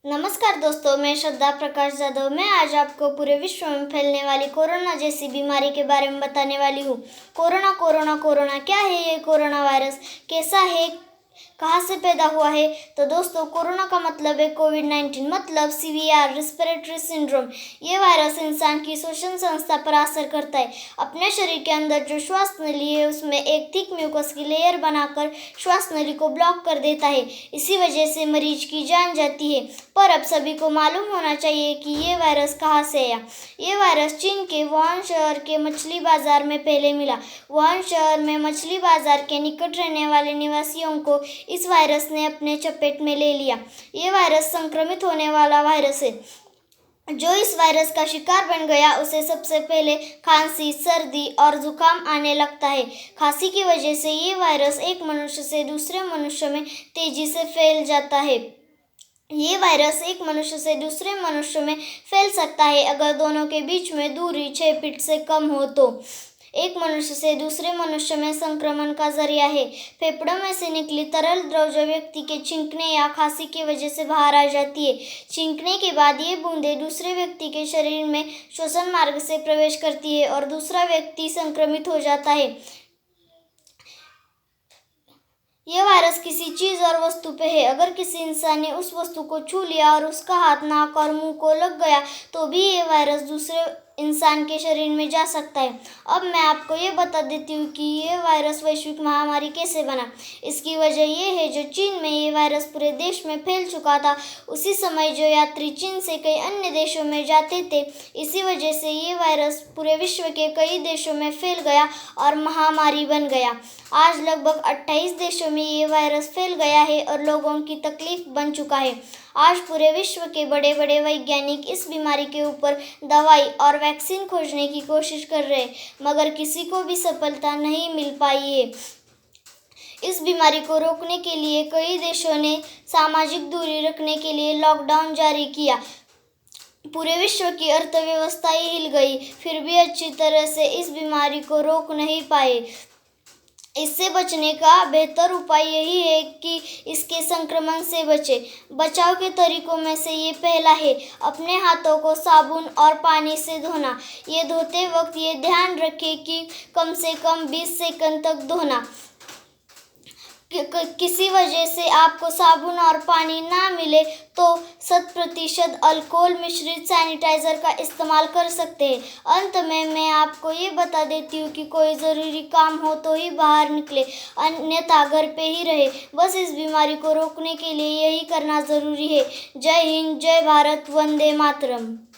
नमस्कार दोस्तों, मैं श्रद्धा प्रकाश जाधव। मैं आज आपको पूरे विश्व में फैलने वाली कोरोना जैसी बीमारी के बारे में बताने वाली हूँ। कोरोना कोरोना कोरोना क्या है ये कोरोना वायरस? कैसा है? कहाँ से पैदा हुआ है? तो दोस्तों, कोरोना का मतलब है कोविड-19, मतलब सीवीआर रेस्पिरेटरी सिंड्रोम। ये वायरस इंसान की श्वसन संस्था पर असर करता है। अपने शरीर के अंदर जो श्वास नली है उसमें एक थिक म्यूकस की लेयर बनाकर श्वास नली को ब्लॉक कर देता है। इसी वजह से मरीज की जान जाती है। पर अब सभी को मालूम होना चाहिए कि ये वायरस कहाँ से आया। ये वायरस चीन के वुहान शहर के मछली बाजार में पहले मिला। वुहान शहर में मछली बाजार के निकट रहने वाले निवासियों को इस वायरस ने अपने चपेट में ले लिया। ये वायरस संक्रमित होने वाला वायरस है। जो इस वायरस का शिकार बन गया उसे सबसे पहले खांसी, सर्दी और जुकाम आने लगता है। खांसी की वजह से ये वायरस एक मनुष्य से दूसरे मनुष्य में तेजी से फैल जाता है। ये वायरस एक मनुष्य से दूसरे मनुष्य में फैल सकता है अगर दोनों के बीच में दूरी 6 फीट से कम हो तो। एक मनुष्य से दूसरे मनुष्य में संक्रमण का जरिया है। फेफड़ों में से निकली तरल द्रव्य व्यक्ति के छींकने या खांसी की वजह से बाहर आ जाती है। छींकने के बाद ये बूंदें दूसरे व्यक्ति के शरीर में श्वसन मार्ग से प्रवेश करती है और दूसरा व्यक्ति संक्रमित हो जाता है। यह वायरस किसी चीज़ और वस्तु पे है। अगर किसी इंसान ने उस वस्तु को छू लिया और उसका हाथ, नाक और मुंह को लग गया तो भी ये वायरस दूसरे इंसान के शरीर में जा सकता है। अब मैं आपको ये बता देती हूँ कि ये वायरस वैश्विक महामारी कैसे बना। इसकी वजह ये है जो चीन में ये वायरस पूरे देश में फैल चुका था, उसी समय जो यात्री चीन से कई अन्य देशों में जाते थे, इसी वजह से ये वायरस पूरे विश्व के कई देशों में फैल गया और महामारी बन गया। आज लगभग 28 देशों में ये वायरस फैल गया है और लोगों की तकलीफ बन चुका है। आज पूरे विश्व के बड़े बड़े वैज्ञानिक इस बीमारी के ऊपर दवाई और वैक्सीन खोजने की कोशिश कर रहे हैं, मगर किसी को भी सफलता नहीं मिल पाई है। इस बीमारी को रोकने के लिए कई देशों ने सामाजिक दूरी रखने के लिए लॉकडाउन जारी किया। पूरे विश्व की अर्थव्यवस्था ही हिल गई, फिर भी अच्छी तरह से इस बीमारी को रोक नहीं पाए। इससे बचने का बेहतर उपाय यही है कि इसके संक्रमण से बचें। बचाव के तरीकों में से ये पहला है अपने हाथों को साबुन और पानी से धोना। ये धोते वक्त ये ध्यान रखें कि कम से कम 20 सेकंड तक धोना। किसी वजह से आपको साबुन और पानी ना मिले तो 100% अल्कोहल मिश्रित सैनिटाइज़र का इस्तेमाल कर सकते हैं। अंत में मैं आपको ये बता देती हूँ कि कोई ज़रूरी काम हो तो ही बाहर निकले, अन्यथा घर पे ही रहे। बस इस बीमारी को रोकने के लिए यही करना ज़रूरी है। जय हिंद, जय भारत, वंदे मातरम।